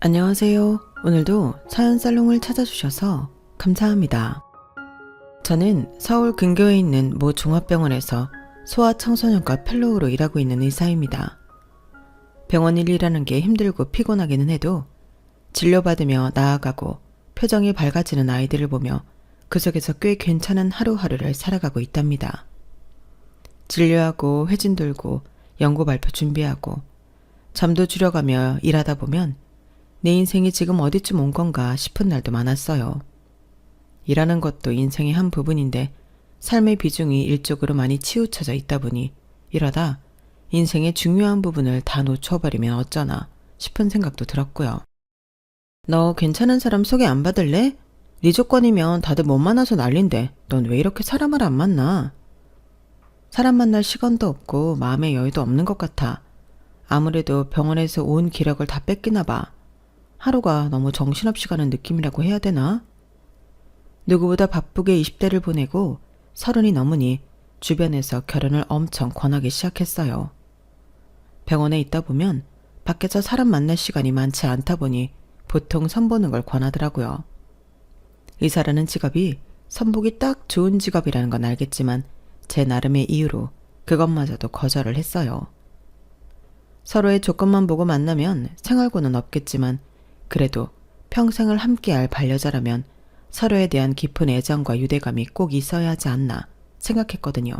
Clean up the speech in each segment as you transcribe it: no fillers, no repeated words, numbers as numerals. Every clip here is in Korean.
안녕하세요. 오늘도 사연 살롱을 찾아주셔서 감사합니다. 저는 서울 근교에 있는 모 종합병원에서 소아청소년과 펠로우로 일하고 있는 의사입니다. 병원 일이라는 게 힘들고 피곤하기는 해도 진료받으며 나아가고 표정이 밝아지는 아이들을 보며 그 속에서 꽤 괜찮은 하루하루를 살아가고 있답니다. 진료하고 회진 돌고 연구 발표 준비하고 잠도 줄여가며 일하다 보면 내 인생이 지금 어디쯤 온 건가 싶은 날도 많았어요. 일하는 것도 인생의 한 부분인데 삶의 비중이 일쪽으로 많이 치우쳐져 있다 보니 이러다 인생의 중요한 부분을 다 놓쳐버리면 어쩌나 싶은 생각도 들었고요. 너 괜찮은 사람 소개 안 받을래? 네 조건이면 다들 못 만나서 난린데 넌 왜 이렇게 사람을 안 만나? 사람 만날 시간도 없고 마음의 여유도 없는 것 같아. 아무래도 병원에서 온 기력을 다 뺏기나 봐. 하루가 너무 정신없이 가는 느낌이라고 해야 되나? 누구보다 바쁘게 20대를 보내고 30이 넘으니 주변에서 결혼을 엄청 권하기 시작했어요. 병원에 있다 보면 밖에서 사람 만날 시간이 많지 않다 보니 보통 선보는 걸 권하더라고요. 의사라는 직업이 선보기 딱 좋은 직업이라는 건 알겠지만 제 나름의 이유로 그것마저도 거절을 했어요. 서로의 조건만 보고 만나면 생활고는 없겠지만 그래도 평생을 함께할 반려자라면 서로에 대한 깊은 애정과 유대감이 꼭 있어야 하지 않나 생각했거든요.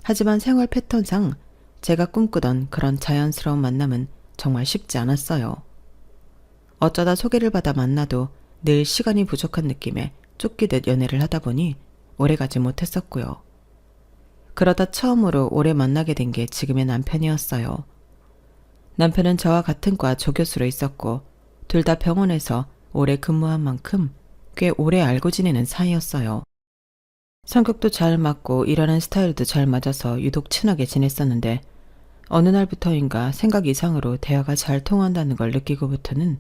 하지만 생활 패턴상 제가 꿈꾸던 그런 자연스러운 만남은 정말 쉽지 않았어요. 어쩌다 소개를 받아 만나도 늘 시간이 부족한 느낌에 쫓기듯 연애를 하다 보니 오래가지 못했었고요. 그러다 처음으로 오래 만나게 된 게 지금의 남편이었어요. 남편은 저와 같은 과 조교수로 있었고 둘 다 병원에서 오래 근무한 만큼 꽤 오래 알고 지내는 사이였어요. 성격도 잘 맞고 일하는 스타일도 잘 맞아서 유독 친하게 지냈었는데 어느 날부터인가 생각 이상으로 대화가 잘 통한다는 걸 느끼고부터는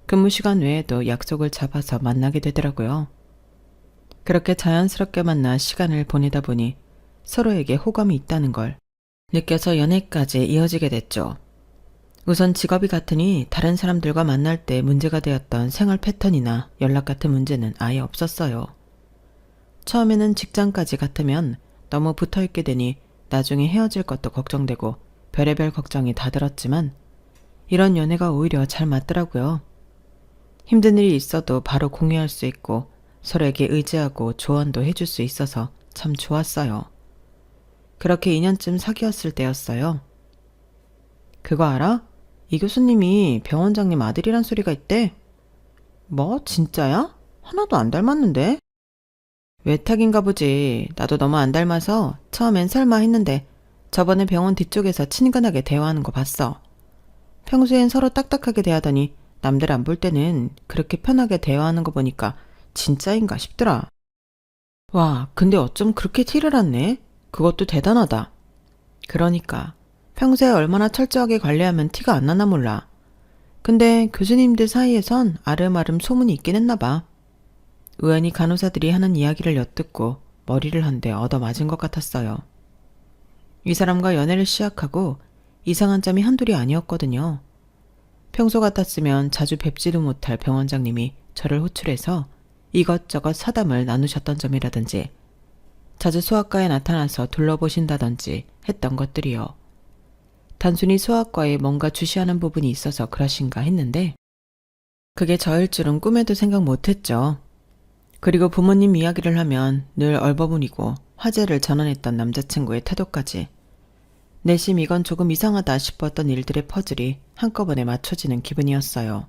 근무 시간 외에도 약속을 잡아서 만나게 되더라고요. 그렇게 자연스럽게 만나 시간을 보내다 보니 서로에게 호감이 있다는 걸 느껴서 연애까지 이어지게 됐죠. 우선 직업이 같으니 다른 사람들과 만날 때 문제가 되었던 생활 패턴이나 연락 같은 문제는 아예 없었어요. 처음에는 직장까지 같으면 너무 붙어있게 되니 나중에 헤어질 것도 걱정되고 별의별 걱정이 다 들었지만 이런 연애가 오히려 잘 맞더라고요. 힘든 일이 있어도 바로 공유할 수 있고 서로에게 의지하고 조언도 해줄 수 있어서 참 좋았어요. 그렇게 2년쯤 사귀었을 때였어요. 그거 알아? 이 교수님이 병원장님 아들이란 소리가 있대. 뭐? 진짜야? 하나도 안 닮았는데? 외탁인가 보지. 나도 너무 안 닮아서 처음엔 설마 했는데 저번에 병원 뒤쪽에서 친근하게 대화하는 거 봤어. 평소엔 서로 딱딱하게 대하더니 남들 안 볼 때는 그렇게 편하게 대화하는 거 보니까 진짜인가 싶더라. 와, 근데 어쩜 그렇게 티를 안 내? 그것도 대단하다. 그러니까 평소에 얼마나 철저하게 관리하면 티가 안 나나 몰라. 근데 교수님들 사이에선 아름아름 소문이 있긴 했나 봐. 우연히 간호사들이 하는 이야기를 엿듣고 머리를 한 대 얻어맞은 것 같았어요. 이 사람과 연애를 시작하고 이상한 점이 한둘이 아니었거든요. 평소 같았으면 자주 뵙지도 못할 병원장님이 저를 호출해서 이것저것 사담을 나누셨던 점이라든지 자주 소아과에 나타나서 둘러보신다든지 했던 것들이요. 단순히 소아과에 뭔가 주시하는 부분이 있어서 그러신가 했는데 그게 저일 줄은 꿈에도 생각 못했죠. 그리고 부모님 이야기를 하면 늘 얼버무리고 화제를 전환했던 남자친구의 태도까지 내심 이건 조금 이상하다 싶었던 일들의 퍼즐이 한꺼번에 맞춰지는 기분이었어요.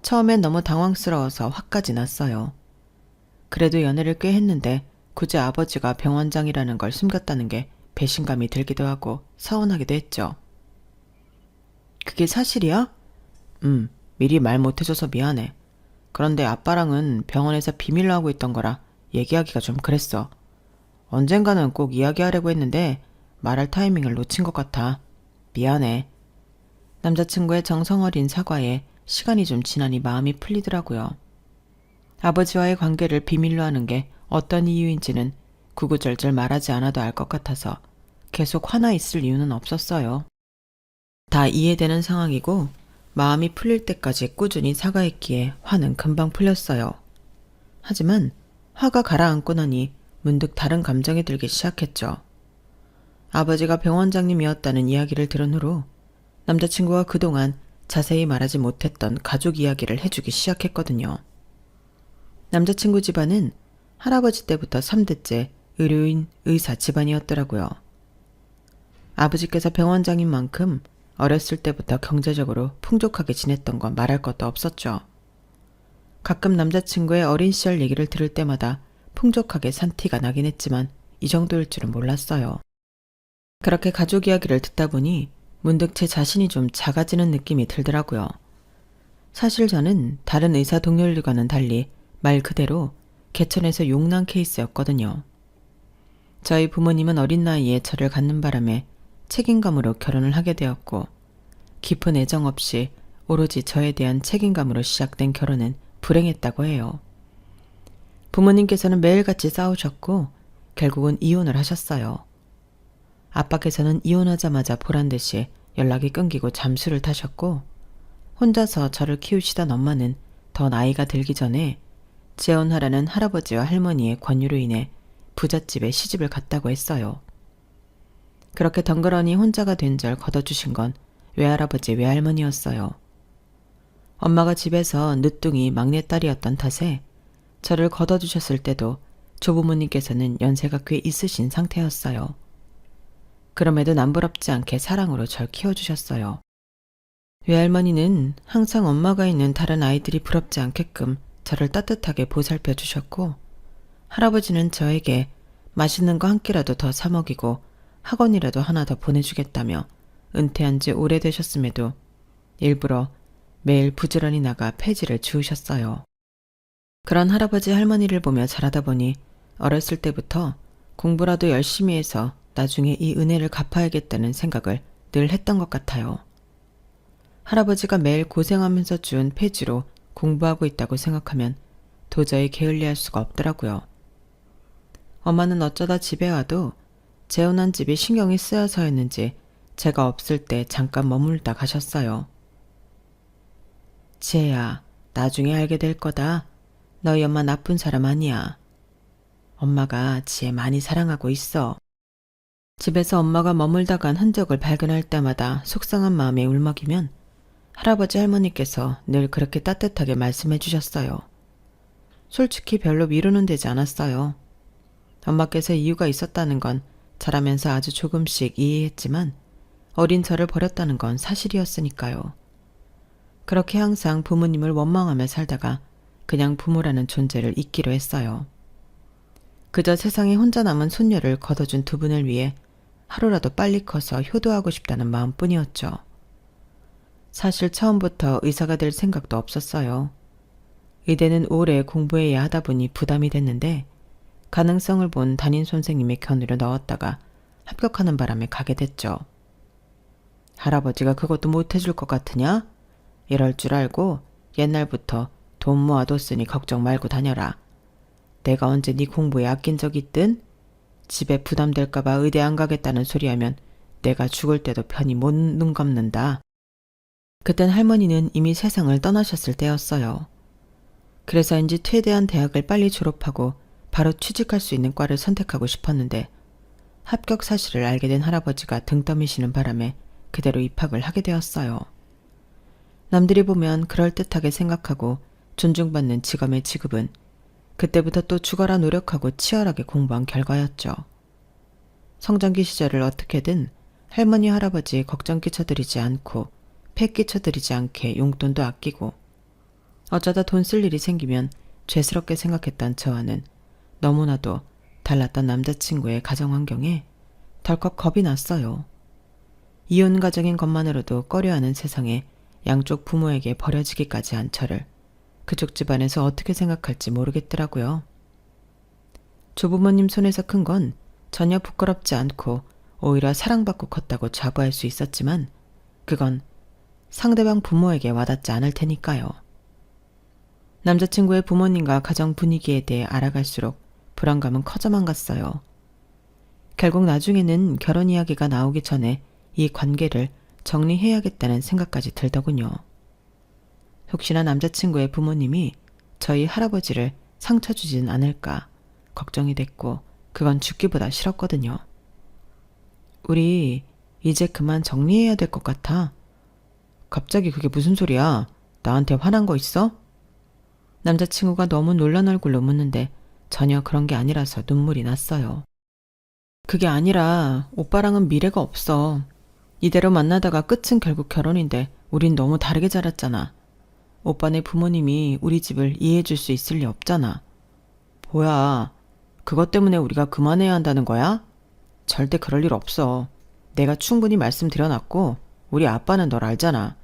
처음엔 너무 당황스러워서 화까지 났어요. 그래도 연애를 꽤 했는데 굳이 아버지가 병원장이라는 걸 숨겼다는 게 배신감이 들기도 하고 서운하기도 했죠. 그게 사실이야? 미리 말 못해줘서 미안해. 그런데 아빠랑은 병원에서 비밀로 하고 있던 거라 얘기하기가 좀 그랬어. 언젠가는 꼭 이야기하려고 했는데 말할 타이밍을 놓친 것 같아. 미안해. 남자친구의 정성어린 사과에 시간이 좀 지나니 마음이 풀리더라고요. 아버지와의 관계를 비밀로 하는 게 어떤 이유인지는 구구절절 말하지 않아도 알 것 같아서 계속 화나 있을 이유는 없었어요. 다 이해되는 상황이고 마음이 풀릴 때까지 꾸준히 사과했기에 화는 금방 풀렸어요. 하지만 화가 가라앉고 나니 문득 다른 감정이 들기 시작했죠. 아버지가 병원장님이었다는 이야기를 들은 후로 남자친구가 그동안 자세히 말하지 못했던 가족 이야기를 해주기 시작했거든요. 남자친구 집안은 할아버지 때부터 3대째 의료인, 의사 집안이었더라고요. 아버지께서 병원장인 만큼 어렸을 때부터 경제적으로 풍족하게 지냈던 건 말할 것도 없었죠. 가끔 남자친구의 어린 시절 얘기를 들을 때마다 풍족하게 산 티가 나긴 했지만 이 정도일 줄은 몰랐어요. 그렇게 가족 이야기를 듣다 보니 문득 제 자신이 좀 작아지는 느낌이 들더라고요. 사실 저는 다른 의사 동료들과는 달리 말 그대로 개천에서 용난 케이스였거든요. 저희 부모님은 어린 나이에 저를 갖는 바람에 책임감으로 결혼을 하게 되었고 깊은 애정 없이 오로지 저에 대한 책임감으로 시작된 결혼은 불행했다고 해요. 부모님께서는 매일같이 싸우셨고 결국은 이혼을 하셨어요. 아빠께서는 이혼하자마자 보란듯이 연락이 끊기고 잠수를 타셨고 혼자서 저를 키우시던 엄마는 더 나이가 들기 전에 재혼하라는 할아버지와 할머니의 권유로 인해 부잣집에 시집을 갔다고 했어요. 그렇게 덩그러니 혼자가 된 절 걷어주신 건 외할아버지 외할머니였어요. 엄마가 집에서 늦둥이 막내딸이었던 탓에 저를 걷어주셨을 때도 조부모님께서는 연세가 꽤 있으신 상태였어요. 그럼에도 남부럽지 않게 사랑으로 절 키워주셨어요. 외할머니는 항상 엄마가 있는 다른 아이들이 부럽지 않게끔 저를 따뜻하게 보살펴 주셨고 할아버지는 저에게 맛있는 거 한 끼라도 더 사 먹이고 학원이라도 하나 더 보내주겠다며 은퇴한 지 오래되셨음에도 일부러 매일 부지런히 나가 폐지를 주우셨어요. 그런 할아버지 할머니를 보며 자라다 보니 어렸을 때부터 공부라도 열심히 해서 나중에 이 은혜를 갚아야겠다는 생각을 늘 했던 것 같아요. 할아버지가 매일 고생하면서 주운 폐지로 공부하고 있다고 생각하면 도저히 게을리할 수가 없더라고요. 엄마는 어쩌다 집에 와도 재혼한 집이 신경이 쓰여서였는지 제가 없을 때 잠깐 머물다 가셨어요. 지혜야, 나중에 알게 될 거다. 너희 엄마 나쁜 사람 아니야. 엄마가 지혜 많이 사랑하고 있어. 집에서 엄마가 머물다 간 흔적을 발견할 때마다 속상한 마음에 울먹이면 할아버지 할머니께서 늘 그렇게 따뜻하게 말씀해 주셨어요. 솔직히 별로 위로는 되지 않았어요. 엄마께서 이유가 있었다는 건 자라면서 아주 조금씩 이해했지만 어린 저를 버렸다는 건 사실이었으니까요. 그렇게 항상 부모님을 원망하며 살다가 그냥 부모라는 존재를 잊기로 했어요. 그저 세상에 혼자 남은 손녀를 걷어준 두 분을 위해 하루라도 빨리 커서 효도하고 싶다는 마음뿐이었죠. 사실 처음부터 의사가 될 생각도 없었어요. 의대는 오래 공부해야 하다 보니 부담이 됐는데 가능성을 본 담임 선생님의 견으로 넣었다가 합격하는 바람에 가게 됐죠. 할아버지가 그것도 못해줄 것 같으냐? 이럴 줄 알고 옛날부터 돈 모아뒀으니 걱정 말고 다녀라. 내가 언제 네 공부에 아낀 적 있든? 집에 부담될까봐 의대 안 가겠다는 소리하면 내가 죽을 때도 편히 못 눈 감는다. 그땐 할머니는 이미 세상을 떠나셨을 때였어요. 그래서인지 퇴대한 대학을 빨리 졸업하고 바로 취직할 수 있는 과를 선택하고 싶었는데 합격 사실을 알게 된 할아버지가 등 떠미시는 바람에 그대로 입학을 하게 되었어요. 남들이 보면 그럴듯하게 생각하고 존중받는 직업의 지급은 그때부터 또 죽어라 노력하고 치열하게 공부한 결과였죠. 성장기 시절을 어떻게든 할머니 할아버지 걱정 끼쳐드리지 않고 폐 끼쳐드리지 않게 용돈도 아끼고 어쩌다 돈 쓸 일이 생기면 죄스럽게 생각했던 저와는 너무나도 달랐던 남자친구의 가정 환경에 덜컥 겁이 났어요. 이혼 가정인 것만으로도 꺼려하는 세상에 양쪽 부모에게 버려지기까지 한 저를 그쪽 집안에서 어떻게 생각할지 모르겠더라고요. 조부모님 손에서 큰 건 전혀 부끄럽지 않고 오히려 사랑받고 컸다고 자부할 수 있었지만 그건 상대방 부모에게 와닿지 않을 테니까요. 남자친구의 부모님과 가정 분위기에 대해 알아갈수록 불안감은 커져만 갔어요. 결국 나중에는 결혼 이야기가 나오기 전에 이 관계를 정리해야겠다는 생각까지 들더군요. 혹시나 남자친구의 부모님이 저희 할아버지를 상처 주진 않을까 걱정이 됐고 그건 죽기보다 싫었거든요. 우리 이제 그만 정리해야 될 것 같아. 갑자기 그게 무슨 소리야? 나한테 화난 거 있어? 남자친구가 너무 놀란 얼굴로 묻는데 전혀 그런 게 아니라서 눈물이 났어요. 그게 아니라 오빠랑은 미래가 없어. 이대로 만나다가 끝은 결국 결혼인데 우린 너무 다르게 자랐잖아. 오빠네 부모님이 우리 집을 이해해 줄 수 있을 리 없잖아. 뭐야, 그것 때문에 우리가 그만해야 한다는 거야? 절대 그럴 일 없어. 내가 충분히 말씀드려놨고 우리 아빠는 널 알잖아.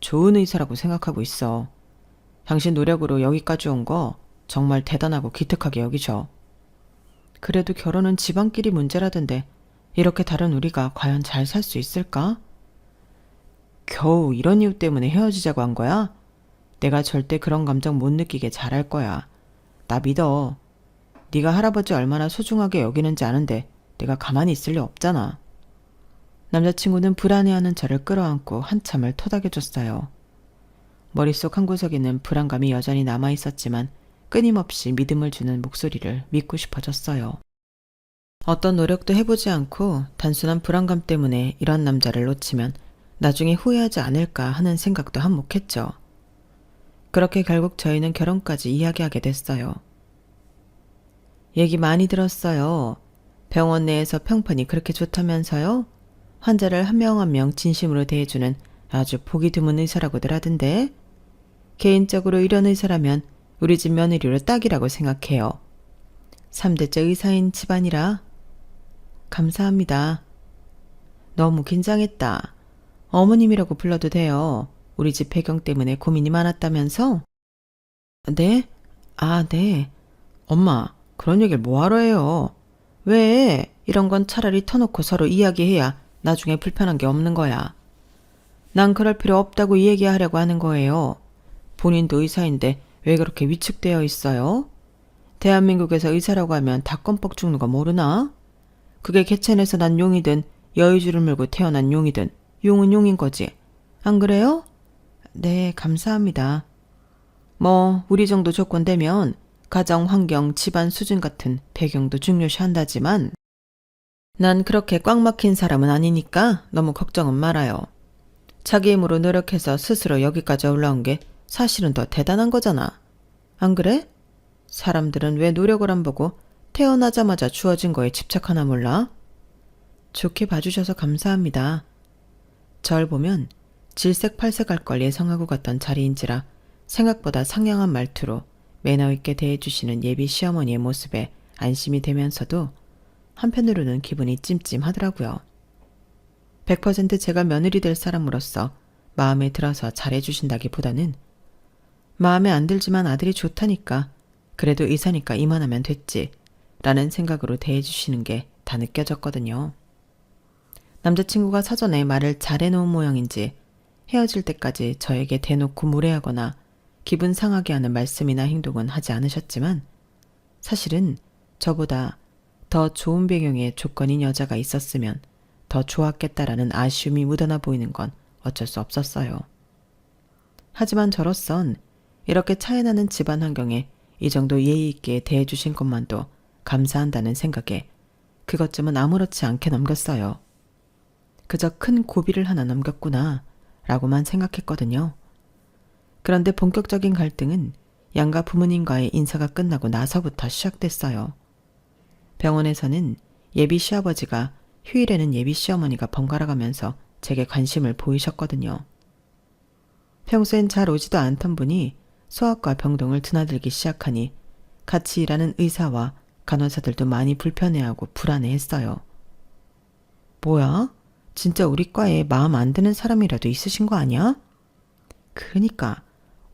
좋은 의사라고 생각하고 있어. 당신 노력으로 여기까지 온 거 정말 대단하고 기특하게 여기죠. 그래도 결혼은 집안끼리 문제라던데 이렇게 다른 우리가 과연 잘 살 수 있을까? 겨우 이런 이유 때문에 헤어지자고 한 거야? 내가 절대 그런 감정 못 느끼게 잘할 거야. 나 믿어. 네가 할아버지 얼마나 소중하게 여기는지 아는데 내가 가만히 있을 리 없잖아. 남자친구는 불안해하는 저를 끌어안고 한참을 토닥여줬어요. 머릿속 한구석에는 불안감이 여전히 남아있었지만 끊임없이 믿음을 주는 목소리를 믿고 싶어졌어요. 어떤 노력도 해보지 않고 단순한 불안감 때문에 이런 남자를 놓치면 나중에 후회하지 않을까 하는 생각도 한몫했죠. 그렇게 결국 저희는 결혼까지 이야기하게 됐어요. 얘기 많이 들었어요. 병원 내에서 평판이 그렇게 좋다면서요? 환자를 한 명 한 명 진심으로 대해주는 아주 보기 드문 의사라고들 하던데. 개인적으로 이런 의사라면 우리 집 며느리로 딱이라고 생각해요. 3대째 의사인 집안이라. 감사합니다. 너무 긴장했다. 어머님이라고 불러도 돼요. 우리 집 배경 때문에 고민이 많았다면서? 네? 아, 네. 엄마, 그런 얘기를 뭐하러 해요? 왜? 이런 건 차라리 터놓고 서로 이야기해야 나중에 불편한 게 없는 거야. 난 그럴 필요 없다고 이야기하려고 하는 거예요. 본인도 의사인데 왜 그렇게 위축되어 있어요? 대한민국에서 의사라고 하면 다 껌뻑 죽는 거 모르나? 그게 개천에서 난 용이든 여의주를 물고 태어난 용이든 용은 용인 거지. 안 그래요? 네, 감사합니다. 뭐 우리 정도 조건 되면 가정 환경, 집안 수준 같은 배경도 중요시한다지만 난 그렇게 꽉 막힌 사람은 아니니까 너무 걱정은 말아요. 자기 힘으로 노력해서 스스로 여기까지 올라온 게 사실은 더 대단한 거잖아. 안 그래? 사람들은 왜 노력을 안 보고 태어나자마자 주어진 거에 집착하나 몰라? 좋게 봐주셔서 감사합니다. 절 보면 질색팔색할 걸 예상하고 갔던 자리인지라 생각보다 상냥한 말투로 매너 있게 대해주시는 예비 시어머니의 모습에 안심이 되면서도 한편으로는 기분이 찜찜하더라고요. 100% 제가 며느리 될 사람으로서 마음에 들어서 잘해주신다기보다는 마음에 안 들지만 아들이 좋다니까 그래도 의사니까 이만하면 됐지 라는 생각으로 대해주시는 게 다 느껴졌거든요. 남자친구가 사전에 말을 잘해놓은 모양인지 헤어질 때까지 저에게 대놓고 무례하거나 기분 상하게 하는 말씀이나 행동은 하지 않으셨지만 사실은 저보다 더 좋은 배경의 조건인 여자가 있었으면 더 좋았겠다라는 아쉬움이 묻어나 보이는 건 어쩔 수 없었어요. 하지만 저로선 이렇게 차이나는 집안 환경에 이 정도 예의 있게 대해주신 것만도 감사한다는 생각에 그것쯤은 아무렇지 않게 넘겼어요. 그저 큰 고비를 하나 넘겼구나 라고만 생각했거든요. 그런데 본격적인 갈등은 양가 부모님과의 인사가 끝나고 나서부터 시작됐어요. 병원에서는 예비 시아버지가 휴일에는 예비 시어머니가 번갈아 가면서 제게 관심을 보이셨거든요. 평소엔 잘 오지도 않던 분이 소아과 병동을 드나들기 시작하니 같이 일하는 의사와 간호사들도 많이 불편해하고 불안해했어요. 뭐야? 진짜 우리 과에 마음 안 드는 사람이라도 있으신 거 아니야? 그러니까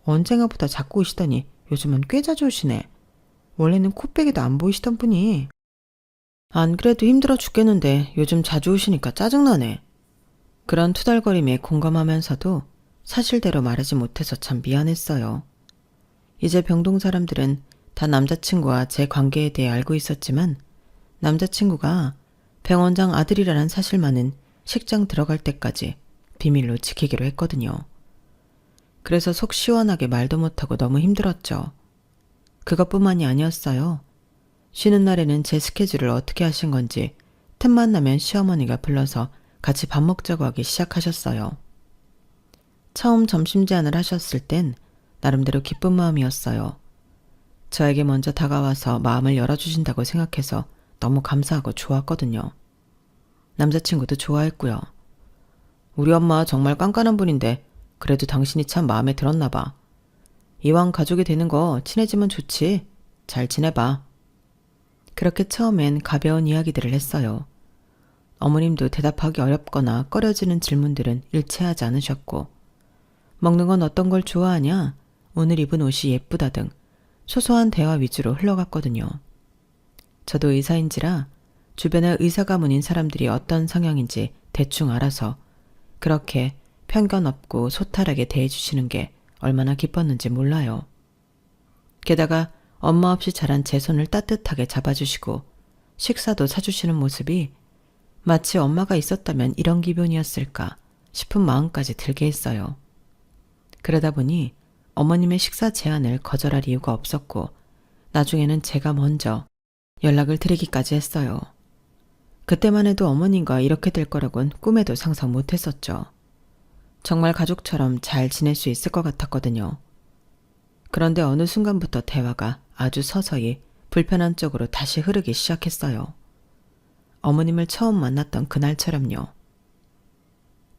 언젠가보다 자꾸 오시더니 요즘은 꽤 자주 오시네. 원래는 코빼기도 안 보이시던 분이. 안 그래도 힘들어 죽겠는데 요즘 자주 오시니까 짜증나네. 그런 투덜거림에 공감하면서도 사실대로 말하지 못해서 참 미안했어요. 이제 병동 사람들은 다 남자친구와 제 관계에 대해 알고 있었지만 남자친구가 병원장 아들이라는 사실만은 식장 들어갈 때까지 비밀로 지키기로 했거든요. 그래서 속 시원하게 말도 못하고 너무 힘들었죠. 그것뿐만이 아니었어요. 쉬는 날에는 제 스케줄을 어떻게 하신 건지 틈만 나면 시어머니가 불러서 같이 밥 먹자고 하기 시작하셨어요. 처음 점심 제안을 하셨을 땐 나름대로 기쁜 마음이었어요. 저에게 먼저 다가와서 마음을 열어주신다고 생각해서 너무 감사하고 좋았거든요. 남자친구도 좋아했고요. 우리 엄마 정말 깐깐한 분인데 그래도 당신이 참 마음에 들었나 봐. 이왕 가족이 되는 거 친해지면 좋지. 잘 지내봐. 그렇게 처음엔 가벼운 이야기들을 했어요. 어머님도 대답하기 어렵거나 꺼려지는 질문들은 일체하지 않으셨고, 먹는 건 어떤 걸 좋아하냐, 오늘 입은 옷이 예쁘다 등 소소한 대화 위주로 흘러갔거든요. 저도 의사인지라 주변에 의사 가문인 사람들이 어떤 성향인지 대충 알아서 그렇게 편견 없고 소탈하게 대해주시는 게 얼마나 기뻤는지 몰라요. 게다가 엄마 없이 자란 제 손을 따뜻하게 잡아주시고 식사도 사주시는 모습이 마치 엄마가 있었다면 이런 기분이었을까 싶은 마음까지 들게 했어요. 그러다 보니 어머님의 식사 제안을 거절할 이유가 없었고 나중에는 제가 먼저 연락을 드리기까지 했어요. 그때만 해도 어머님과 이렇게 될 거라곤 꿈에도 상상 못했었죠. 정말 가족처럼 잘 지낼 수 있을 것 같았거든요. 그런데 어느 순간부터 대화가 아주 서서히 불편한 쪽으로 다시 흐르기 시작했어요. 어머님을 처음 만났던 그날처럼요.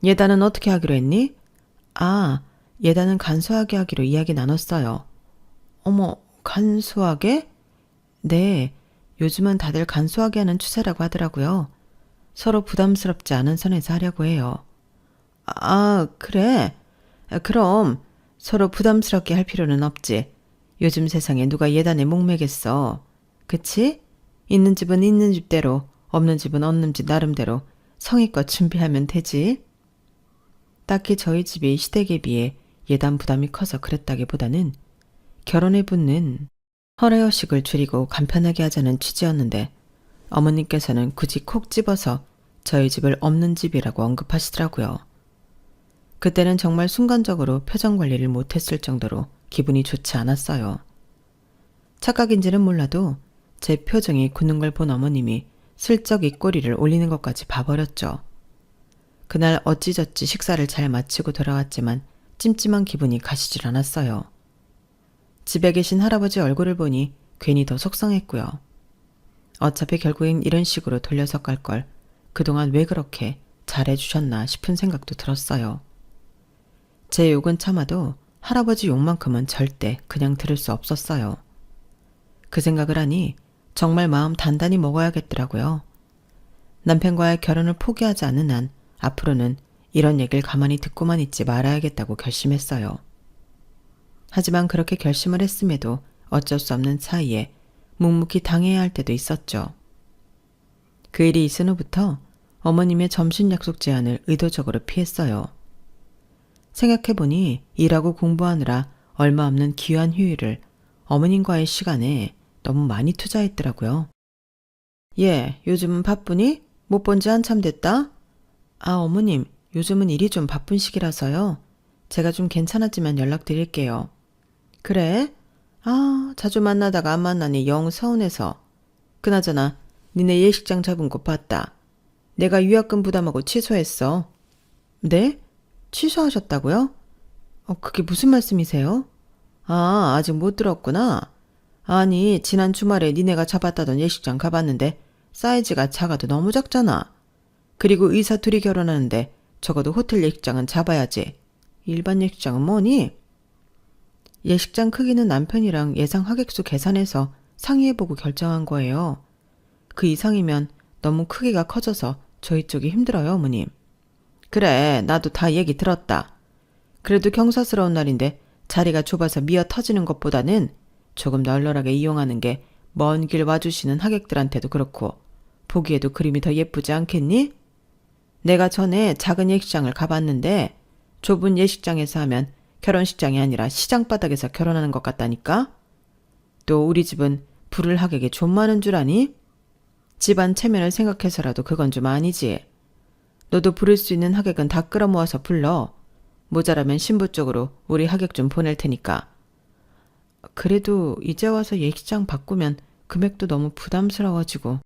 예단은 어떻게 하기로 했니? 아, 예단은 간소하게 하기로 이야기 나눴어요. 어머, 간소하게? 네, 요즘은 다들 간소하게 하는 추세라고 하더라고요. 서로 부담스럽지 않은 선에서 하려고 해요. 아, 그래? 그럼 서로 부담스럽게 할 필요는 없지. 요즘 세상에 누가 예단에 목매겠어. 그치? 있는 집은 있는 집대로, 없는 집은 없는 집 나름대로 성의껏 준비하면 되지. 딱히 저희 집이 시댁에 비해 예단 부담이 커서 그랬다기보다는 결혼에 붙는 허례허식을 줄이고 간편하게 하자는 취지였는데 어머님께서는 굳이 콕 집어서 저희 집을 없는 집이라고 언급하시더라고요. 그때는 정말 순간적으로 표정 관리를 못했을 정도로 기분이 좋지 않았어요. 착각인지는 몰라도 제 표정이 굳는 걸 본 어머님이 슬쩍 입꼬리를 올리는 것까지 봐버렸죠. 그날 어찌저찌 식사를 잘 마치고 돌아왔지만 찜찜한 기분이 가시질 않았어요. 집에 계신 할아버지 얼굴을 보니 괜히 더 속상했고요. 어차피 결국엔 이런 식으로 돌려서 깔 걸 그동안 왜 그렇게 잘해주셨나 싶은 생각도 들었어요. 제 욕은 참아도 할아버지 욕만큼은 절대 그냥 들을 수 없었어요. 그 생각을 하니 정말 마음 단단히 먹어야겠더라고요. 남편과의 결혼을 포기하지 않는 한 앞으로는 이런 얘기를 가만히 듣고만 있지 말아야겠다고 결심했어요. 하지만 그렇게 결심을 했음에도 어쩔 수 없는 사이에 묵묵히 당해야 할 때도 있었죠. 그 일이 있은 후부터 어머님의 점심 약속 제안을 의도적으로 피했어요. 생각해보니 일하고 공부하느라 얼마 없는 귀한 휴일을 어머님과의 시간에 너무 많이 투자했더라고요. 예, 요즘은 바쁘니? 못 본 지 한참 됐다? 아, 어머님, 요즘은 일이 좀 바쁜 시기라서요. 제가 좀 괜찮아지면 연락드릴게요. 그래? 아, 자주 만나다가 안 만나니 영 서운해서. 그나저나 니네 예식장 잡은 거 봤다. 내가 유학금 부담하고 취소했어. 네? 취소하셨다고요? 그게 무슨 말씀이세요? 아, 아직 못 들었구나. 아니, 지난 주말에 니네가 잡았다던 예식장 가봤는데 사이즈가 작아도 너무 작잖아. 그리고 의사 둘이 결혼하는데 적어도 호텔 예식장은 잡아야지. 일반 예식장은 뭐니? 예식장 크기는 남편이랑 예상 하객수 계산해서 상의해보고 결정한 거예요. 그 이상이면 너무 크기가 커져서 저희 쪽이 힘들어요, 어머님. 그래, 나도 다 얘기 들었다. 그래도 경사스러운 날인데 자리가 좁아서 미어 터지는 것보다는 조금 널널하게 이용하는 게 먼 길 와주시는 하객들한테도 그렇고 보기에도 그림이 더 예쁘지 않겠니? 내가 전에 작은 예식장을 가봤는데 좁은 예식장에서 하면 결혼식장이 아니라 시장바닥에서 결혼하는 것 같다니까? 또 우리 집은 부를 하객이 좀 많은 줄 아니? 집안 체면을 생각해서라도 그건 좀 아니지. 너도 부를 수 있는 하객은 다 끌어모아서 불러. 모자라면 신부 쪽으로 우리 하객 좀 보낼 테니까. 그래도 이제 와서 예식장 바꾸면 금액도 너무 부담스러워지고.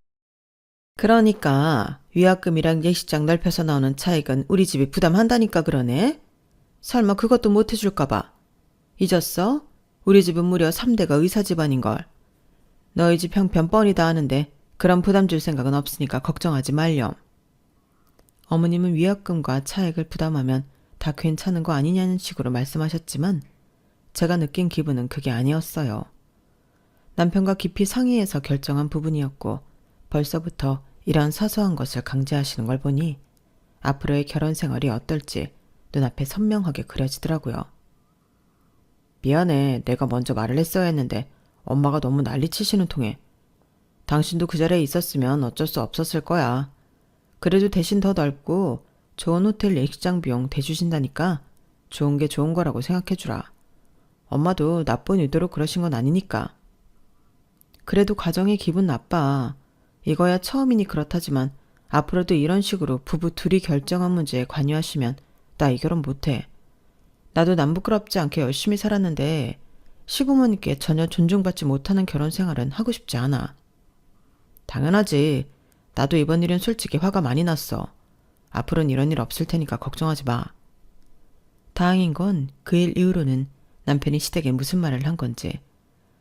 그러니까 위약금이랑 예식장 넓혀서 나오는 차익은 우리 집이 부담한다니까 그러네. 설마 그것도 못 해줄까 봐. 잊었어? 우리 집은 무려 3대가 의사 집안인걸. 너희 집 형편 뻔히 다 아는데 그런 부담 줄 생각은 없으니까 걱정하지 말렴. 어머님은 위약금과 차액을 부담하면 다 괜찮은 거 아니냐는 식으로 말씀하셨지만 제가 느낀 기분은 그게 아니었어요. 남편과 깊이 상의해서 결정한 부분이었고 벌써부터 이런 사소한 것을 강제하시는 걸 보니 앞으로의 결혼 생활이 어떨지 눈앞에 선명하게 그려지더라고요. 미안해. 내가 먼저 말을 했어야 했는데 엄마가 너무 난리치시는 통에. 당신도 그 자리에 있었으면 어쩔 수 없었을 거야. 그래도 대신 더 넓고 좋은 호텔 예식장 비용 대주신다니까 좋은 게 좋은 거라고 생각해주라. 엄마도 나쁜 의도로 그러신 건 아니니까. 그래도 가정이 기분 나빠. 이거야 처음이니 그렇다지만 앞으로도 이런 식으로 부부 둘이 결정한 문제에 관여하시면 나 이 결혼 못해. 나도 남 부끄럽지 않게 열심히 살았는데 시부모님께 전혀 존중받지 못하는 결혼 생활은 하고 싶지 않아. 당연하지. 나도 이번 일은 솔직히 화가 많이 났어. 앞으로는 이런 일 없을 테니까 걱정하지 마. 다행인 건 그 일 이후로는 남편이 시댁에 무슨 말을 한 건지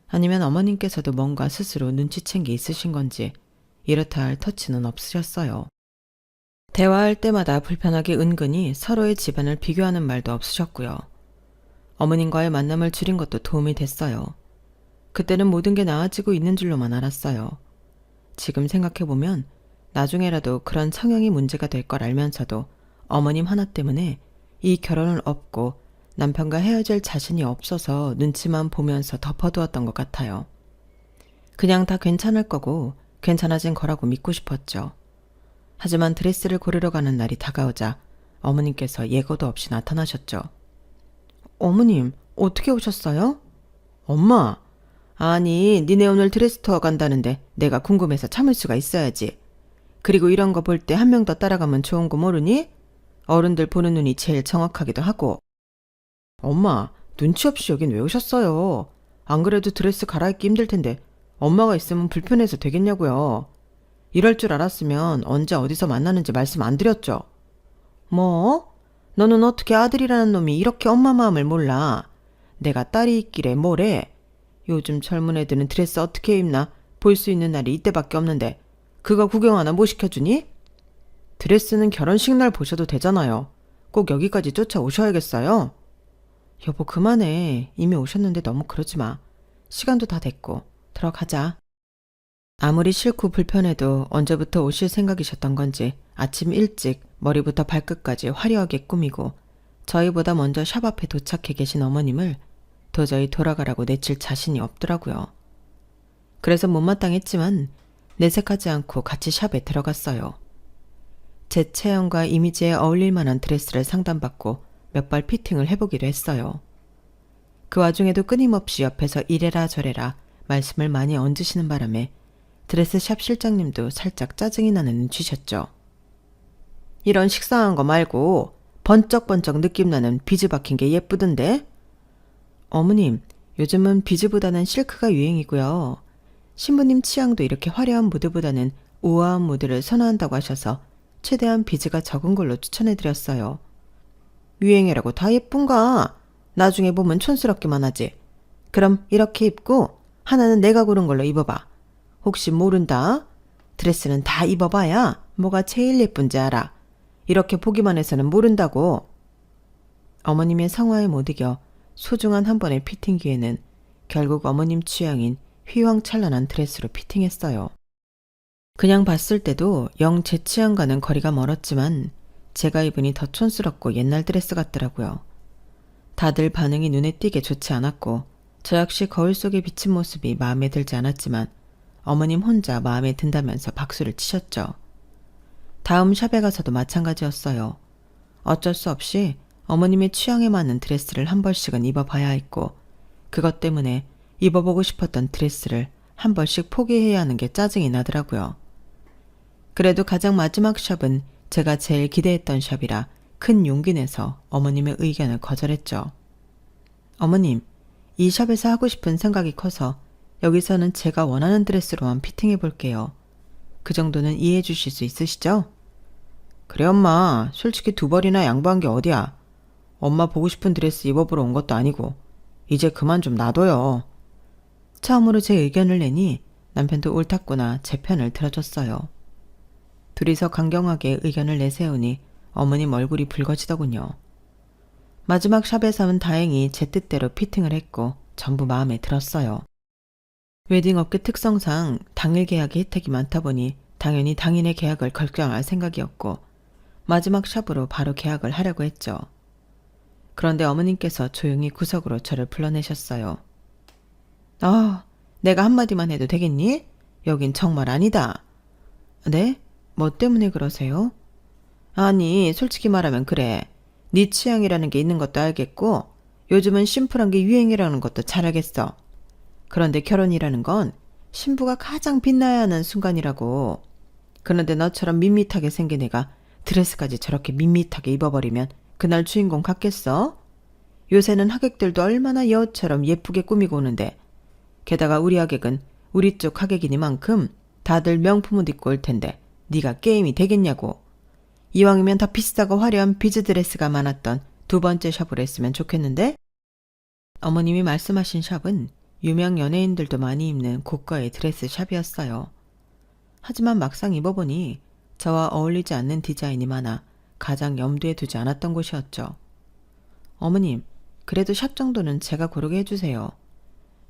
아니면 어머님께서도 뭔가 스스로 눈치챈 게 있으신 건지 이렇다 할 터치는 없으셨어요. 대화할 때마다 불편하게 은근히 서로의 집안을 비교하는 말도 없으셨고요. 어머님과의 만남을 줄인 것도 도움이 됐어요. 그때는 모든 게 나아지고 있는 줄로만 알았어요. 지금 생각해보면 나중에라도 그런 성향이 문제가 될 걸 알면서도 어머님 하나 때문에 이 결혼을 업고 남편과 헤어질 자신이 없어서 눈치만 보면서 덮어두었던 것 같아요. 그냥 다 괜찮을 거고 괜찮아진 거라고 믿고 싶었죠. 하지만 드레스를 고르러 가는 날이 다가오자 어머님께서 예고도 없이 나타나셨죠. 어머님, 어떻게 오셨어요? 엄마, 아니 니네 오늘 드레스 투어 간다는데 내가 궁금해서 참을 수가 있어야지. 그리고 이런 거 볼 때 한 명 더 따라가면 좋은 거 모르니? 어른들 보는 눈이 제일 정확하기도 하고. 엄마, 눈치 없이 여긴 왜 오셨어요? 안 그래도 드레스 갈아입기 힘들 텐데 엄마가 있으면 불편해서 되겠냐고요. 이럴 줄 알았으면 언제 어디서 만나는지 말씀 안 드렸죠? 뭐? 너는 어떻게 아들이라는 놈이 이렇게 엄마 마음을 몰라? 내가 딸이 있길래 뭐래? 요즘 젊은 애들은 드레스 어떻게 입나 볼 수 있는 날이 이때밖에 없는데 그거 구경 하나 못 시켜주니? 드레스는 결혼식 날 보셔도 되잖아요. 꼭 여기까지 쫓아오셔야겠어요? 여보 그만해. 이미 오셨는데 너무 그러지 마. 시간도 다 됐고 들어가자. 아무리 싫고 불편해도 언제부터 오실 생각이셨던 건지 아침 일찍 머리부터 발끝까지 화려하게 꾸미고 저희보다 먼저 샵 앞에 도착해 계신 어머님을 도저히 돌아가라고 내칠 자신이 없더라고요. 그래서 못마땅했지만 내색하지 않고 같이 샵에 들어갔어요. 제 체형과 이미지에 어울릴 만한 드레스를 상담받고 몇 벌 피팅을 해보기로 했어요. 그 와중에도 끊임없이 옆에서 이래라 저래라 말씀을 많이 얹으시는 바람에 드레스샵 실장님도 살짝 짜증이 나는 눈치셨죠. 이런 식상한 거 말고 번쩍번쩍 느낌 나는 비즈 박힌 게 예쁘던데? 어머님, 요즘은 비즈보다는 실크가 유행이고요. 신부님 취향도 이렇게 화려한 무드보다는 우아한 무드를 선호한다고 하셔서 최대한 비즈가 적은 걸로 추천해드렸어요. 유행이라고 다 예쁜가? 나중에 보면 촌스럽기만 하지. 그럼 이렇게 입고 하나는 내가 고른 걸로 입어봐. 혹시 모른다? 드레스는 다 입어봐야 뭐가 제일 예쁜지 알아. 이렇게 보기만 해서는 모른다고. 어머님의 성화에 못 이겨 소중한 한 번의 피팅 기회는 결국 어머님 취향인 휘황찬란한 드레스로 피팅했어요. 그냥 봤을 때도 영 제 취향과는 거리가 멀었지만 제가 입으니 더 촌스럽고 옛날 드레스 같더라고요. 다들 반응이 눈에 띄게 좋지 않았고 저 역시 거울 속에 비친 모습이 마음에 들지 않았지만 어머님 혼자 마음에 든다면서 박수를 치셨죠. 다음 샵에 가서도 마찬가지였어요. 어쩔 수 없이 어머님의 취향에 맞는 드레스를 한 벌씩은 입어봐야 했고 그것 때문에 입어보고 싶었던 드레스를 한 벌씩 포기해야 하는 게 짜증이 나더라고요. 그래도 가장 마지막 샵은 제가 제일 기대했던 샵이라 큰 용기 내서 어머님의 의견을 거절했죠. 어머님, 이 샵에서 하고 싶은 생각이 커서 여기서는 제가 원하는 드레스로만 피팅해 볼게요. 그 정도는 이해해 주실 수 있으시죠? 그래 엄마, 솔직히 2벌이나 양보한 게 어디야. 엄마 보고 싶은 드레스 입어보러 온 것도 아니고 이제 그만 좀 놔둬요. 처음으로 제 의견을 내니 남편도 옳았구나 제 편을 들어줬어요. 둘이서 강경하게 의견을 내세우니 어머님 얼굴이 붉어지더군요. 마지막 샵에서는 다행히 제 뜻대로 피팅을 했고 전부 마음에 들었어요. 웨딩업계 특성상 당일 계약의 혜택이 많다 보니 당연히 당일의 계약을 결정할 생각이었고 마지막 샵으로 바로 계약을 하려고 했죠. 그런데 어머님께서 조용히 구석으로 저를 불러내셨어요. 내가 한마디만 해도 되겠니? 여긴 정말 아니다. 네? 뭐 때문에 그러세요? 아니, 솔직히 말하면 그래. 네 취향이라는 게 있는 것도 알겠고 요즘은 심플한 게 유행이라는 것도 잘 알겠어. 그런데 결혼이라는 건 신부가 가장 빛나야 하는 순간이라고. 그런데 너처럼 밋밋하게 생긴 애가 드레스까지 저렇게 밋밋하게 입어버리면 그날 주인공 같겠어? 요새는 하객들도 얼마나 여우처럼 예쁘게 꾸미고 오는데 게다가 우리 하객은 우리 쪽 하객이니만큼 다들 명품옷 입고 올 텐데 네가 게임이 되겠냐고. 이왕이면 더 비싸고 화려한 비즈 드레스가 많았던 2번째 샵으로 했으면 좋겠는데? 어머님이 말씀하신 샵은 유명 연예인들도 많이 입는 고가의 드레스 샵이었어요. 하지만 막상 입어보니 저와 어울리지 않는 디자인이 많아 가장 염두에 두지 않았던 곳이었죠. 어머님, 그래도 샵 정도는 제가 고르게 해주세요.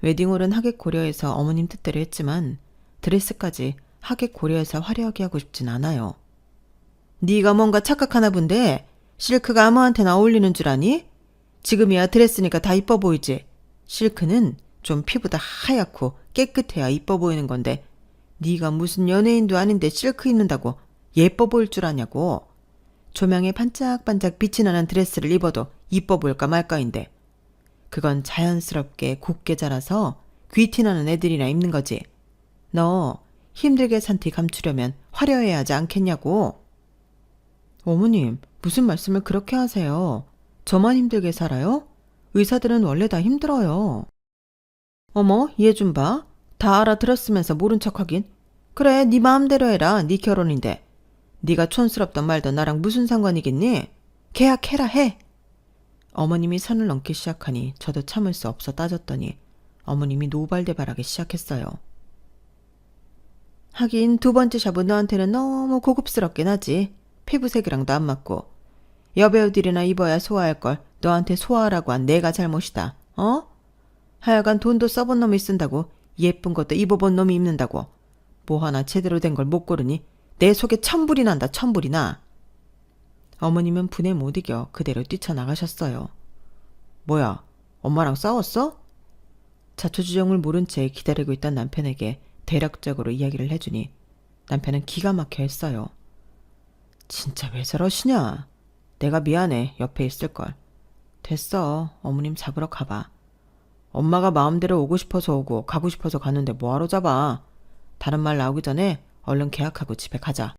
웨딩홀은 하객 고려해서 어머님 뜻대로 했지만 드레스까지 하객 고려해서 화려하게 하고 싶진 않아요. 네가 뭔가 착각하나 본데 실크가 아무한테나 어울리는 줄 아니? 지금이야 드레스니까 다 이뻐 보이지. 실크는 좀 피부도 하얗고 깨끗해야 이뻐 보이는 건데 네가 무슨 연예인도 아닌데 실크 입는다고 예뻐 보일 줄 아냐고. 조명에 반짝반짝 빛이 나는 드레스를 입어도 이뻐 보일까 말까인데 그건 자연스럽게 곱게 자라서 귀티나는 애들이나 입는 거지. 너 힘들게 산 티 감추려면 화려해야 하지 않겠냐고. 어머님, 무슨 말씀을 그렇게 하세요? 저만 힘들게 살아요? 의사들은 원래 다 힘들어요. 어머, 얘 좀 봐. 다 알아들었으면서 모른 척하긴. 그래, 네 마음대로 해라. 네 결혼인데. 네가 촌스럽던 말도 나랑 무슨 상관이겠니? 계약해라 해. 어머님이 선을 넘기 시작하니 저도 참을 수 없어 따졌더니 어머님이 노발대발하기 시작했어요. 하긴 2번째 샵은 너한테는 너무 고급스럽긴 하지. 피부색이랑도 안 맞고. 여배우들이나 입어야 소화할 걸 너한테 소화하라고 한 내가 잘못이다. 어? 하여간 돈도 써본 놈이 쓴다고 예쁜 것도 입어본 놈이 입는다고 뭐 하나 제대로 된 걸 못 고르니 내 속에 천불이 난다. 천불이 나. 어머님은 분에 못 이겨 그대로 뛰쳐나가셨어요. 뭐야, 엄마랑 싸웠어? 자초지종을 모른 채 기다리고 있던 남편에게 대략적으로 이야기를 해주니 남편은 기가 막혀 했어요. 진짜 왜 저러시냐? 내가 미안해. 옆에 있을걸. 됐어. 어머님 잡으러 가봐. 엄마가 마음대로 오고 싶어서 오고 가고 싶어서 가는데 뭐하러 잡아. 다른 말 나오기 전에 얼른 계약하고 집에 가자.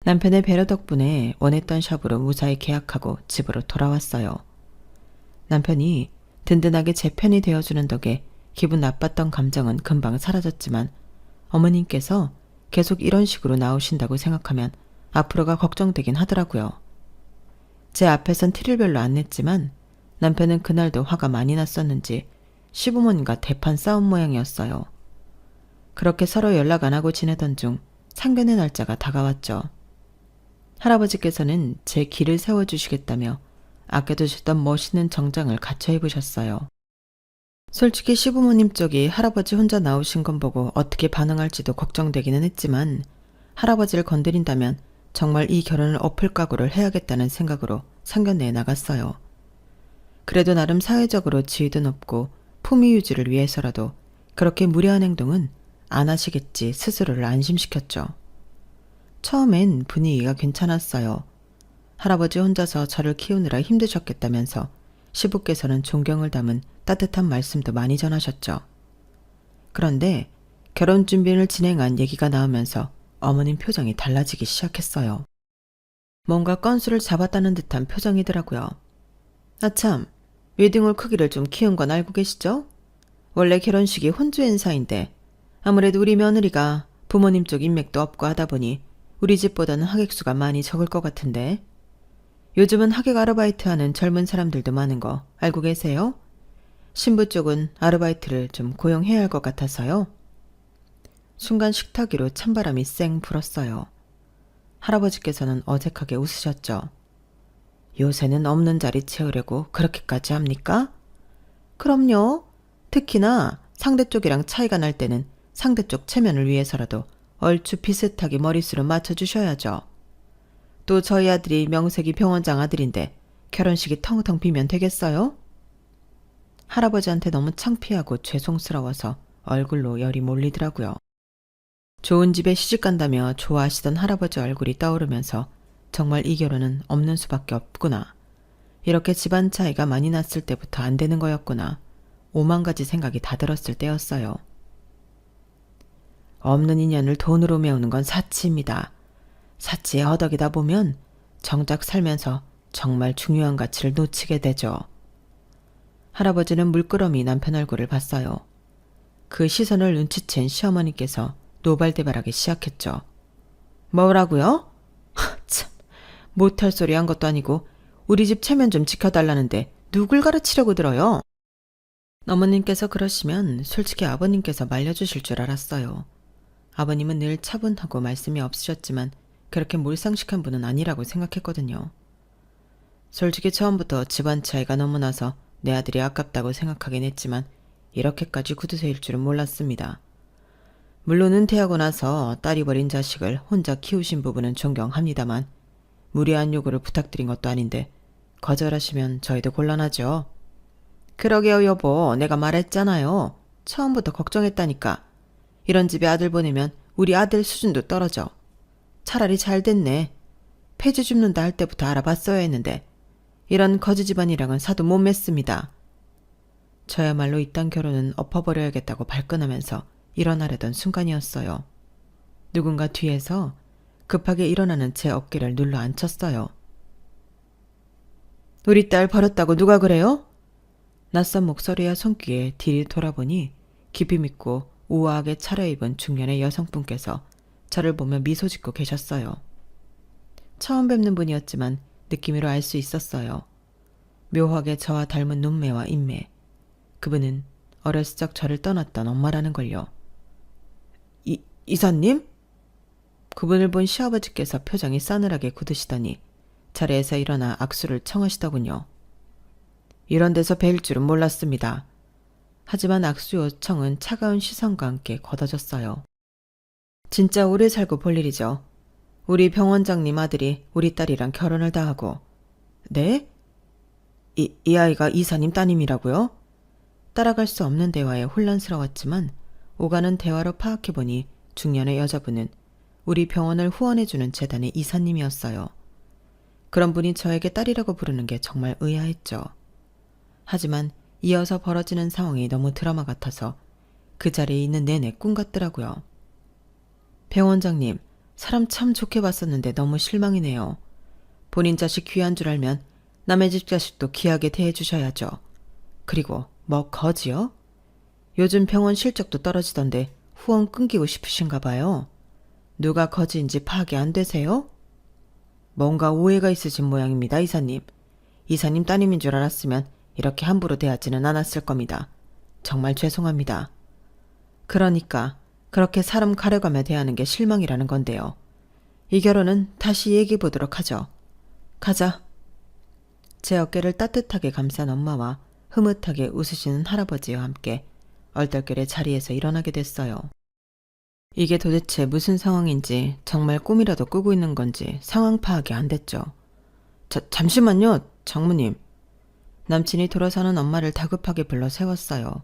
남편의 배려 덕분에 원했던 샵으로 무사히 계약하고 집으로 돌아왔어요. 남편이 든든하게 제 편이 되어주는 덕에 기분 나빴던 감정은 금방 사라졌지만 어머님께서 계속 이런 식으로 나오신다고 생각하면 앞으로가 걱정되긴 하더라고요. 제 앞에선 티를 별로 안 냈지만 남편은 그날도 화가 많이 났었는지 시부모님과 대판 싸운 모양이었어요. 그렇게 서로 연락 안 하고 지내던 중 상견례 날짜가 다가왔죠. 할아버지께서는 제 길을 세워주시겠다며 아껴두셨던 멋있는 정장을 갖춰 입으셨어요. 솔직히 시부모님 쪽이 할아버지 혼자 나오신 건 보고 어떻게 반응할지도 걱정되기는 했지만 할아버지를 건드린다면 정말 이 결혼을 엎을 각오를 해야겠다는 생각으로 상견례에 나갔어요. 그래도 나름 사회적으로 지위도 높고 품위 유지를 위해서라도 그렇게 무례한 행동은 안 하시겠지 스스로를 안심시켰죠. 처음엔 분위기가 괜찮았어요. 할아버지 혼자서 저를 키우느라 힘드셨겠다면서 시부께서는 존경을 담은 따뜻한 말씀도 많이 전하셨죠. 그런데 결혼 준비를 진행한 얘기가 나오면서 어머님 표정이 달라지기 시작했어요. 뭔가 건수를 잡았다는 듯한 표정이더라고요. 아참, 웨딩홀 크기를 좀 키운 건 알고 계시죠? 원래 결혼식이 혼주 행사인데 아무래도 우리 며느리가 부모님 쪽 인맥도 없고 하다 보니 우리 집보다는 하객 수가 많이 적을 것 같은데 요즘은 하객 아르바이트 하는 젊은 사람들도 많은 거 알고 계세요? 신부 쪽은 아르바이트를 좀 고용해야 할 것 같아서요. 순간 식탁 위로 찬바람이 쌩 불었어요. 할아버지께서는 어색하게 웃으셨죠. 요새는 없는 자리 채우려고 그렇게까지 합니까? 그럼요. 특히나 상대 쪽이랑 차이가 날 때는 상대 쪽 체면을 위해서라도 얼추 비슷하게 머릿수를 맞춰주셔야죠. 또 저희 아들이 명색이 병원장 아들인데 결혼식이 텅텅 비면 되겠어요? 할아버지한테 너무 창피하고 죄송스러워서 얼굴로 열이 몰리더라고요. 좋은 집에 시집간다며 좋아하시던 할아버지 얼굴이 떠오르면서 정말 이 결혼은 없는 수밖에 없구나. 이렇게 집안 차이가 많이 났을 때부터 안 되는 거였구나. 5만 가지 생각이 다 들었을 때였어요. 없는 인연을 돈으로 메우는 건 사치입니다. 사치에 허덕이다 보면 정작 살면서 정말 중요한 가치를 놓치게 되죠. 할아버지는 물끄러미 남편 얼굴을 봤어요. 그 시선을 눈치챈 시어머니께서 노발대발하기 시작했죠. 뭐라고요? 참, 못할 소리 한 것도 아니고 우리 집 체면 좀 지켜달라는데 누굴 가르치려고 들어요? 어머님께서 그러시면 솔직히 아버님께서 말려주실 줄 알았어요. 아버님은 늘 차분하고 말씀이 없으셨지만 그렇게 몰상식한 분은 아니라고 생각했거든요. 솔직히 처음부터 집안 차이가 너무 나서 내 아들이 아깝다고 생각하긴 했지만 이렇게까지 구두쇠일 줄은 몰랐습니다. 물론 은퇴하고 나서 딸이 버린 자식을 혼자 키우신 부분은 존경합니다만 무리한 요구를 부탁드린 것도 아닌데 거절하시면 저희도 곤란하죠. 그러게요 여보, 내가 말했잖아요. 처음부터 걱정했다니까. 이런 집에 아들 보내면 우리 아들 수준도 떨어져. 차라리 잘 됐네. 폐지 줍는다 할 때부터 알아봤어야 했는데 이런 거지 집안이랑은 사도 못 맺습니다. 저야말로 이딴 결혼은 엎어버려야겠다고 발끈하면서 일어나려던 순간이었어요. 누군가 뒤에서 급하게 일어나는 제 어깨를 눌러 앉혔어요. 우리 딸 버렸다고 누가 그래요? 낯선 목소리와 손귀에 뒤를 돌아보니 깊이 믿고 우아하게 차려입은 중년의 여성분께서 저를 보며 미소 짓고 계셨어요. 처음 뵙는 분이었지만 느낌으로 알 수 있었어요. 묘하게 저와 닮은 눈매와 인매. 그분은 어렸을 적 저를 떠났던 엄마라는 걸요. 이사님? 그분을 본 시아버지께서 표정이 싸늘하게 굳으시더니 자리에서 일어나 악수를 청하시더군요. 이런 데서 뵐 줄은 몰랐습니다. 하지만 악수 요청은 차가운 시선과 함께 걷어졌어요. 진짜 오래 살고 볼 일이죠. 우리 병원장님 아들이 우리 딸이랑 결혼을 다 하고. 네? 이 아이가 이사님 따님이라고요? 따라갈 수 없는 대화에 혼란스러웠지만 오가는 대화로 파악해보니 중년의 여자분은 우리 병원을 후원해주는 재단의 이사님이었어요. 그런 분이 저에게 딸이라고 부르는 게 정말 의아했죠. 하지만 이어서 벌어지는 상황이 너무 드라마 같아서 그 자리에 있는 내내 꿈 같더라고요. 병원장님, 사람 참 좋게 봤었는데 너무 실망이네요. 본인 자식 귀한 줄 알면 남의 집 자식도 귀하게 대해주셔야죠. 그리고 뭐 거지요? 요즘 병원 실적도 떨어지던데 후원 끊기고 싶으신가 봐요. 누가 거지인지 파악이 안 되세요? 뭔가 오해가 있으신 모양입니다, 이사님. 이사님 따님인 줄 알았으면 이렇게 함부로 대하지는 않았을 겁니다. 정말 죄송합니다. 그러니까 그렇게 사람 가려가며 대하는 게 실망이라는 건데요. 이 결혼은 다시 얘기해 보도록 하죠. 가자. 제 어깨를 따뜻하게 감싼 엄마와 흐뭇하게 웃으시는 할아버지와 함께 얼떨결에 자리에서 일어나게 됐어요. 이게 도대체 무슨 상황인지 정말 꿈이라도 꾸고 있는 건지 상황 파악이 안 됐죠. 잠시만요, 장모님. 남친이 돌아서는 엄마를 다급하게 불러 세웠어요.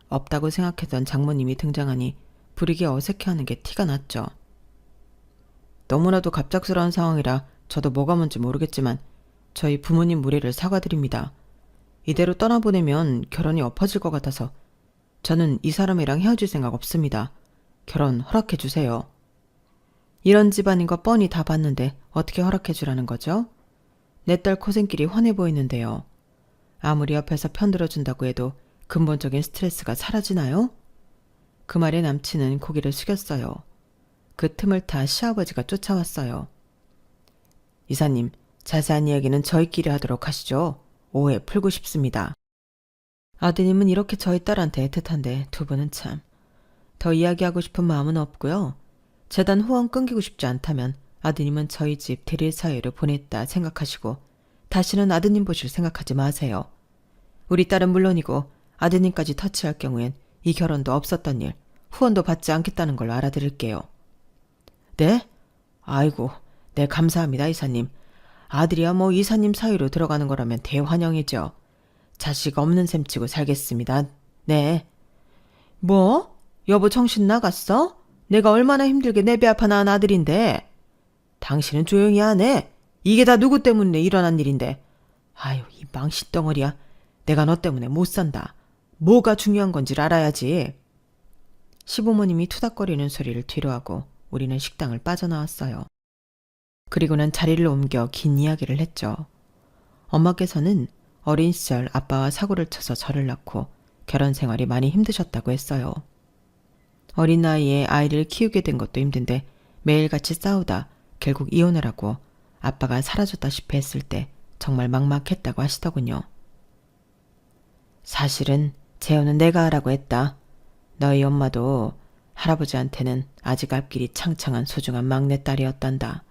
없다고 생각했던 장모님이 등장하니 부리게 어색해하는 게 티가 났죠. 너무나도 갑작스러운 상황이라 저도 뭐가 뭔지 모르겠지만 저희 부모님 무리를 사과드립니다. 이대로 떠나보내면 결혼이 엎어질 것 같아서 저는 이 사람이랑 헤어질 생각 없습니다. 결혼 허락해 주세요. 이런 집안인 거 뻔히 다 봤는데 어떻게 허락해 주라는 거죠? 내 딸 고생길이 훤해 보이는데요. 아무리 옆에서 편들어준다고 해도 근본적인 스트레스가 사라지나요? 그 말에 남친은 고개를 숙였어요. 그 틈을 타 시아버지가 쫓아왔어요. 이사님, 자세한 이야기는 저희끼리 하도록 하시죠. 오해 풀고 싶습니다. 아드님은 이렇게 저희 딸한테 애틋한데 두 분은 참. 더 이야기하고 싶은 마음은 없고요. 재단 후원 끊기고 싶지 않다면 아드님은 저희 집 대릴 사유를 보냈다 생각하시고 다시는 아드님 보실 생각하지 마세요. 우리 딸은 물론이고 아드님까지 터치할 경우엔 이 결혼도 없었던 일, 후원도 받지 않겠다는 걸로 알아드릴게요. 네? 아이고, 네 감사합니다 이사님. 아들이야 뭐 이사님 사유로 들어가는 거라면 대환영이죠. 자식 없는 셈 치고 살겠습니다. 네. 뭐? 여보 정신 나갔어? 내가 얼마나 힘들게 내 배 아파 낳은 아들인데. 당신은 조용히 하네. 이게 다 누구 때문에 일어난 일인데. 아유 이 망신덩어리야. 내가 너 때문에 못 산다. 뭐가 중요한 건지를 알아야지. 시부모님이 투닥거리는 소리를 뒤로하고 우리는 식당을 빠져나왔어요. 그리고는 자리를 옮겨 긴 이야기를 했죠. 엄마께서는 어린 시절 아빠와 사고를 쳐서 저를 낳고 결혼 생활이 많이 힘드셨다고 했어요. 어린 나이에 아이를 키우게 된 것도 힘든데 매일같이 싸우다 결국 이혼을 하고 아빠가 사라졌다시피 했을 때 정말 막막했다고 하시더군요. 사실은 재혼은 내가 하라고 했다. 너희 엄마도 할아버지한테는 아직 앞길이 창창한 소중한 막내딸이었단다.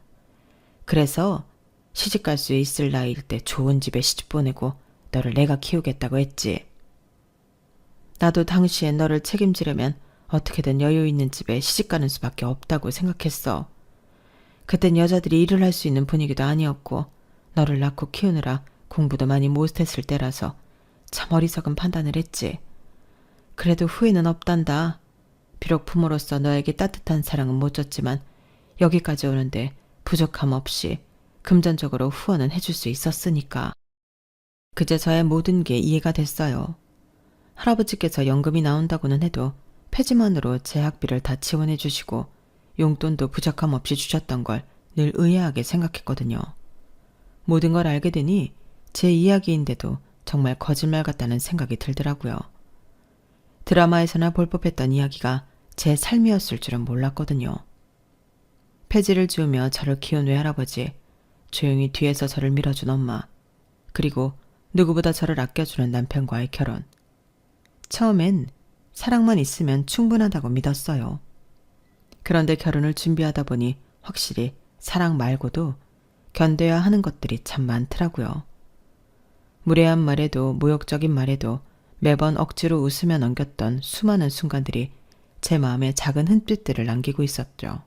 그래서 시집갈 수 있을 나이일 때 좋은 집에 시집 보내고 너를 내가 키우겠다고 했지. 나도 당시에 너를 책임지려면 어떻게든 여유 있는 집에 시집가는 수밖에 없다고 생각했어. 그땐 여자들이 일을 할 수 있는 분위기도 아니었고 너를 낳고 키우느라 공부도 많이 못했을 때라서 참 어리석은 판단을 했지. 그래도 후회는 없단다. 비록 부모로서 너에게 따뜻한 사랑은 못 줬지만 여기까지 오는데 부족함 없이 금전적으로 후원은 해줄 수 있었으니까. 그제서야 모든 게 이해가 됐어요. 할아버지께서 연금이 나온다고는 해도 폐지만으로 제 학비를 다 지원해 주시고 용돈도 부족함 없이 주셨던 걸 늘 의아하게 생각했거든요. 모든 걸 알게 되니 제 이야기인데도 정말 거짓말 같다는 생각이 들더라고요. 드라마에서나 볼 법했던 이야기가 제 삶이었을 줄은 몰랐거든요. 폐지를 지으며 저를 키운 외할아버지, 조용히 뒤에서 저를 밀어준 엄마, 그리고 누구보다 저를 아껴주는 남편과의 결혼. 처음엔 사랑만 있으면 충분하다고 믿었어요. 그런데 결혼을 준비하다 보니 확실히 사랑 말고도 견뎌야 하는 것들이 참 많더라고요. 무례한 말에도 모욕적인 말에도 매번 억지로 웃으며 넘겼던 수많은 순간들이 제 마음에 작은 흠집들을 남기고 있었죠.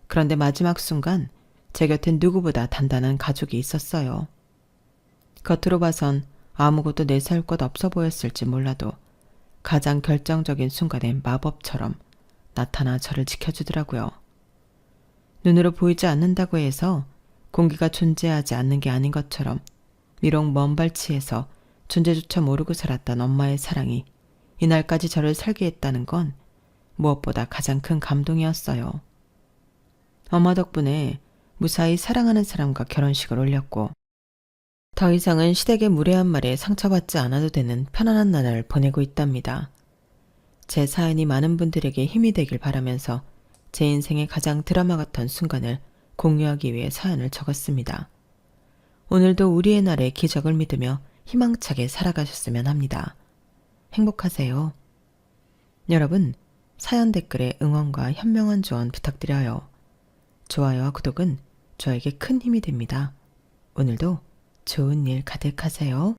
그런데 마지막 순간 제 곁엔 누구보다 단단한 가족이 있었어요. 겉으로 봐선 아무것도 내세울 것 없어 보였을지 몰라도 가장 결정적인 순간엔 마법처럼 나타나 저를 지켜주더라고요. 눈으로 보이지 않는다고 해서 공기가 존재하지 않는 게 아닌 것처럼 비록 먼 발치에서 존재조차 모르고 살았던 엄마의 사랑이 이날까지 저를 살게 했다는 건 무엇보다 가장 큰 감동이었어요. 엄마 덕분에 무사히 사랑하는 사람과 결혼식을 올렸고 더 이상은 시댁의 무례한 말에 상처받지 않아도 되는 편안한 나날을 보내고 있답니다. 제 사연이 많은 분들에게 힘이 되길 바라면서 제 인생의 가장 드라마 같은 순간을 공유하기 위해 사연을 적었습니다. 오늘도 우리의 날의 기적을 믿으며 희망차게 살아가셨으면 합니다. 행복하세요. 여러분, 사연 댓글에 응원과 현명한 조언 부탁드려요. 좋아요와 구독은 저에게 큰 힘이 됩니다. 오늘도 좋은 일 가득하세요.